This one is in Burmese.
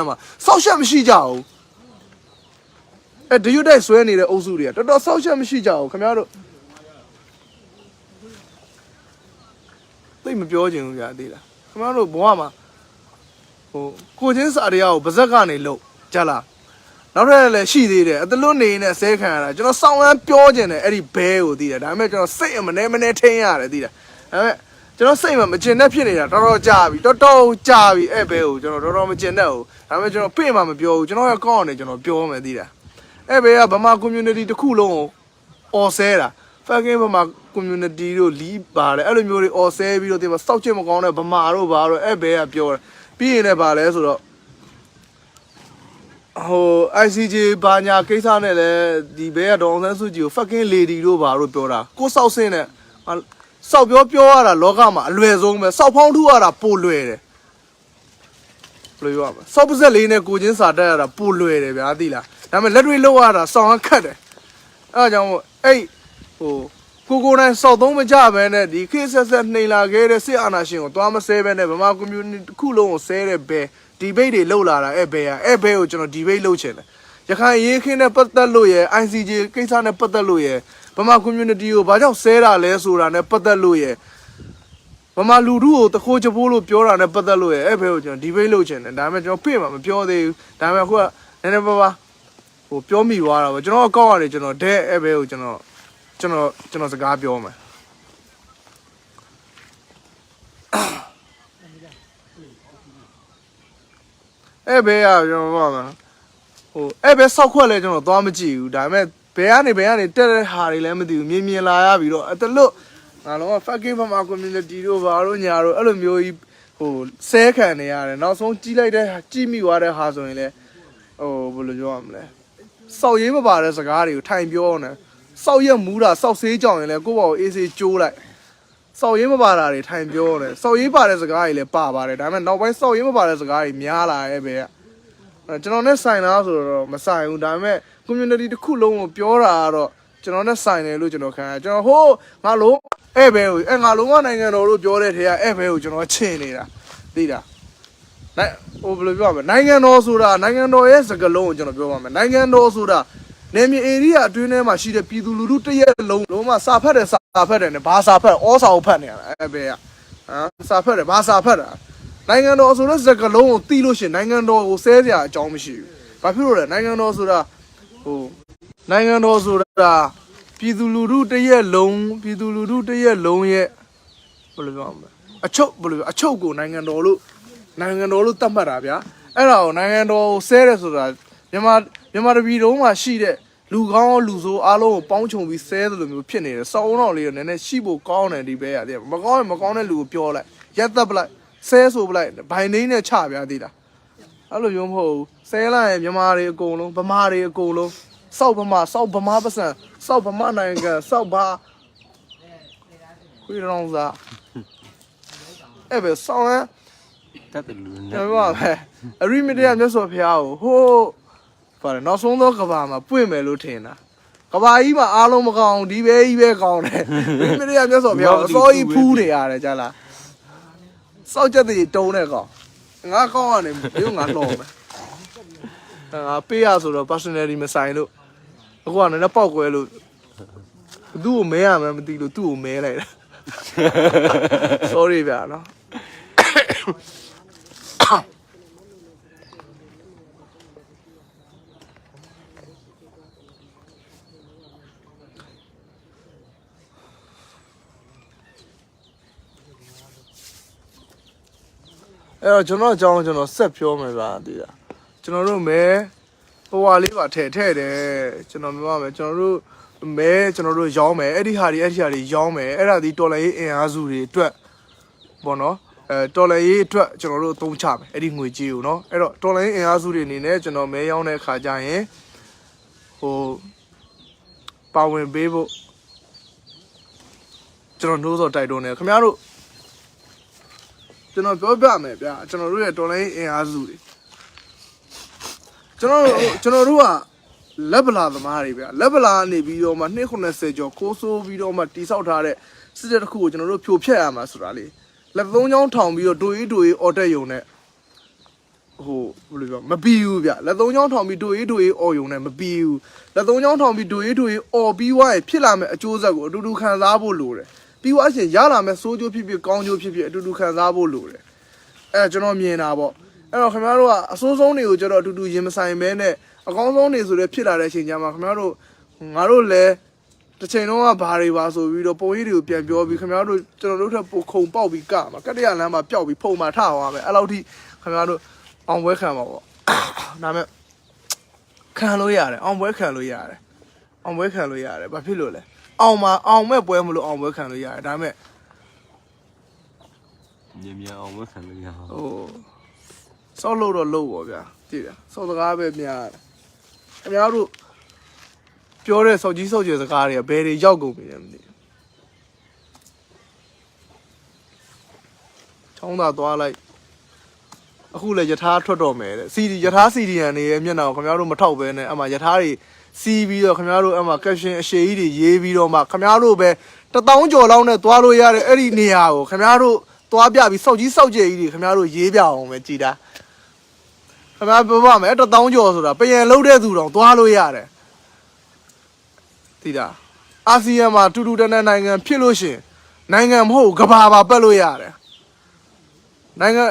嘛，少些没睡觉。这有点酸你的欧洲的，这到少些没睡觉，看没有？对没标准个对了，看没有不好嘛？哦，过年啥的要不是干的路，咋啦？然后来洗的，这老年呢谁看了？就那上完标准的，哎，白有的，咱们就谁么那听呀的的，哎。就那谁嘛，见那便宜了，到家里，到家里，哎，白有，就到么见到，他们就白嘛么标，就那要高呢，就那标么的了。哎，白呀，爸妈community的窟窿，哦塞啦，反正爸妈community都离罢了，哎，你苗的哦塞，比如对吧，少见么高呢，爸妈都罢了，哎，白呀标了，别人罢了，说了。哦，ICJ 把人给啥呢嘞？你白呀，当时说就反正 lady 都罢了标了，过少些呢，啊。少标啊啦，老干嘛乱种么？少胖土啊啦，不乱的，乱嘛？少不是来呢，过年啥的啦，不乱的，别地啦。咱们那对路啊啦，上上看的，啊讲我哎，哦，哥呢，少东们家边呢，你可以说你那个的谁安那行？多么谁边呢？爸妈公园窟窿谁的边，地边的路啦啦，哎边啊，哎边有就那地边路去了。一看一看呢，不得路耶，ICJ 给啥呢？不得路耶。爸妈community 有把叫谁啦来说啦呢不得路耶，爸妈路途的火车坡路标啦呢不得路耶，哎，朋友讲地位路钱呢，咱们讲白嘛，标的，咱们或那爸爸，我标米话了，我就那高啊的就那带，哎，朋友就那是干标嘛，哎，别呀，就那嘛，哦，哎，别烧快来就那多么久，咱们。白安的，这哈里来么的，绵拉呀，比如这路，啊，那发给爸妈community的话，老娘罗，阿没有哦，谁看的呀？然后从积累的几米外的哈上来，哦，不能叫么嘞，少爷不把这是干的，太标呢，少爷没了，少谁讲的嘞？我把一些揪来，少爷不把那的太标呢，少爷把这是干的，爸的，咱们老板少爷不把这是干的，免了哎别，就那sign那时候没 sign， 咱们。community 的窟窿标啦咯，就那山呢路就那看，就那好俺龙哎别有，哎俺龙啊那个路标的天哎别有就那钱的啦，对的。那我不能标嘛，那个老说啦，那个老也是个龙就那标嘛，那个老说啦，那边 area 对呢嘛是的，比如路这些龙嘛沙拍的呢，把沙拍，2拍呢，哎别呀，啊沙拍的把沙拍的，那个老说的是个龙地路线，那个老我谁家讲不起，把比如了，那个老说的。哦，那个老说的，比如路这些龙，也，不能讲嘛，不能秋过那个道路怎么啦？别，哎喽，那个道谁来说的？原嘛的比路嘛细的，路高路粗，阿龙帮穷比谁的都没有便宜的，少那里那西部高呢里边呀的，没高那路标来，也得不来，谁说不来，白年的差别的啦。阿罗用后，谁来မြန်မာတွေအကုန်လုံးဗမာတွေအကုန်လုံးစောက်ဗမာပစံစောက်ဗမာနိုင်ငံစောက်ဘာခွေးရောင်စားအဲ့ပဲစောင်းရတတ်တယ်လူနဲ့ပြောပါပဲအရိမတရမြတ်စွာဘုရားကိုဟိုးပါတယ်နောက်ဆုံးသောကဘာမှာပွင့်မယ်လို့ထင်တာကဘာကြီးမှာအားလုံးမကောင်းဒီပဲကြီးပဲကောင်းတယ်အရိမတရမြတ်စွာဘုရားကိုအစောကြီးဖူးနေရတယ်ကြားလားစောက်ချက်တွေတုံးတဲ့ကောင်ငါကောင်းရတယ်ဘယ်ငါလောမယ်ငါပေးရဆိုတော့ personality မဆိုင်လို့အခုကလည်းပေါက်ကွဲလို့သူ့ကိုမဲရမှမသိလို့သူ့ကိုမဲလိုက်တာ sorry ဗျာနော်အဲ့တော့ကျွန်တော်ဆက်ပြောမယ်ဗျာဒီလားကျွန်တော်တို့မဲဟိုဟာလေးပါထည့်တယ်ကျွန်တော်ပြောမယ်ကျွန်တော်တို့မဲကျွန်တော်တို့ရောင်းမယ်အဲ့ဒီဟာတွေရောင်းမယ်အဲ့ဒါဒီတော်လိုင်းရေးအင်အားစုတွေအတွက်ပေါ့နော်တော်လိုင်းရေးအတွက်ကျွန်တော်တို့အသုံးချမယ်အဲ့ဒီငွေကြေးကိုနော်အဲ့တော့တော်လိုင်းရေးအင်အားစုတွေအနေနဲ့ကျွန်တော်မဲရောင်းတဲ့အခါကျရင်ဟိုပါဝင်ပေးဖို့ကျွန်တော်တို့ဆိုတိုက်တွန်းနေခင်ဗျားတို့ကျွန်တော်ပြောပြမယ်ဗျာကျွန်တော်တို့ရဲ့တော်လိုင်းအင်အားစုတွေကျွန်တော်တို့ကလက်ဗလာသမားတွေဗျာလက်ဗလာနေပြီးတော့မှ290ကျော်ခိုးဆိုးပြီးတော့မှတိဆောက်ထားတဲ့စစ်တပ်တစ်ခုကိုကျွန်တော်တို့ဖြိုဖျက်ရမှာဆိုတာလေလက်သုံးချောင်းထောင်ပြီးတော့ဒိုအေးအော်တက်ယုံနဲ့ ဟိုဘယ်လိုပြောမပီးဘူးဗျလက်သုံးချောင်းထောင်ပြီးဒိုအေးအော်ယုံနဲ့မပီးဘူးလက်သုံးချောင်းထောင်ပြီးဒိုအေးအော်ပြီးွားရင်ဖြစ်လာမယ့်အကျိုးဆက်ကိုအတူတူခံစားဖို့လိုတယ်ပြီးွားရှင်ရလာမယ့်စိုးကျိုးဖြစ်ဖြစ်ကောင်းကျိုးဖြစ်ဖြစ်အတူတူခံစားဖို့လိုတယ်အဲကျွန်တော်မြင်တာပေါ့အဲ့တော့ခင်ဗျားတို့ကအဆိုးဆုံးတွေကိုကျတော့အတူတူရင်မဆိုင်မဲနဲ့အကောင်းဆုံးတွေဆိုတဲ့ဖြစ်လာတဲ့အချိန်ကျမှခင်ဗျားတို့ငါတို့လည်းတစ်ချိန်လုံးကဘာတွေပါဆိုပြီးတော့ပုံရိပ်တွေကိုပြန်ပြောပြီးခင်ဗျားတို့ကျွန်တော်တို့ထပ်ပိုခုံပေါက်ပြီးကမှာကတ္တရလမ်းမှာပျောက်ပြီးဖုံမှာထသွားမယ်အဲ့လောက်ထိခင်ဗျားတို့အောင်ပွဲခံပါပေါ့ဒါမဲ့ခံလို့ရတယ်အောင်ပွဲခံလို့ရတယ်အောင်ပွဲခံလို့ရတယ်ဘာဖြစ်လို့လဲအောင်မဲ့ပွဲမလို့အောင်ပွဲခံလို့ရတယ်ဒါမဲ့မြန်အောင်ဝက်ခံလို့ရအောင်ဟိုစောက်လို့တော့လို့ပေါ့ဗျာကြည့်တယ်စောက်စကားပဲများတယ်ခင်ဗျားတို့ပြောတဲ့စောက်ကြီးစောက်ကျယ်စကားတွေကဘယ်တွေရောက်ကုန်ပြီလဲမသိဘူးချောင်းသာသွားလိုက်အခုလည်းယထာထွက်တော့မယ်တဲ့ယထာစီဒီယန်တွေရဲ့မျက်နှာကိုခင်ဗျားတို့မထောက်ပဲနဲ့အမှယထာတွေစီးပြီးတော့ခင်ဗျားတို့အမှကက်ရှင်အရှိကြီးတွေရေးပြီးတော့မှခင်ဗျားတို့ပဲ1000ကျော်လောက်နဲ့သွားလို့ရတဲ့အဲ့ဒီနေရာကိုခင်ဗျားတို့သွားပြပြီးစောက်ကြီးစောက်ကျယ်ကြီးတွေခင်ဗျားတို့ရေးပြအောင်ပဲကြည်တာခင်ဗျားပြောပါမယ်1000ကျော်ဆိုတာပယံလုံးတဲ့သူတောင်သွားလို့ရတယ်သိလားအာဆီယံမှာတူတူတန်းတန်းနိုင်ငံဖြစ်လို့ရှင်နိုင်ငံမဟုတ်ကဘာပါပတ်လို့ရတယ်နိုင်ငံ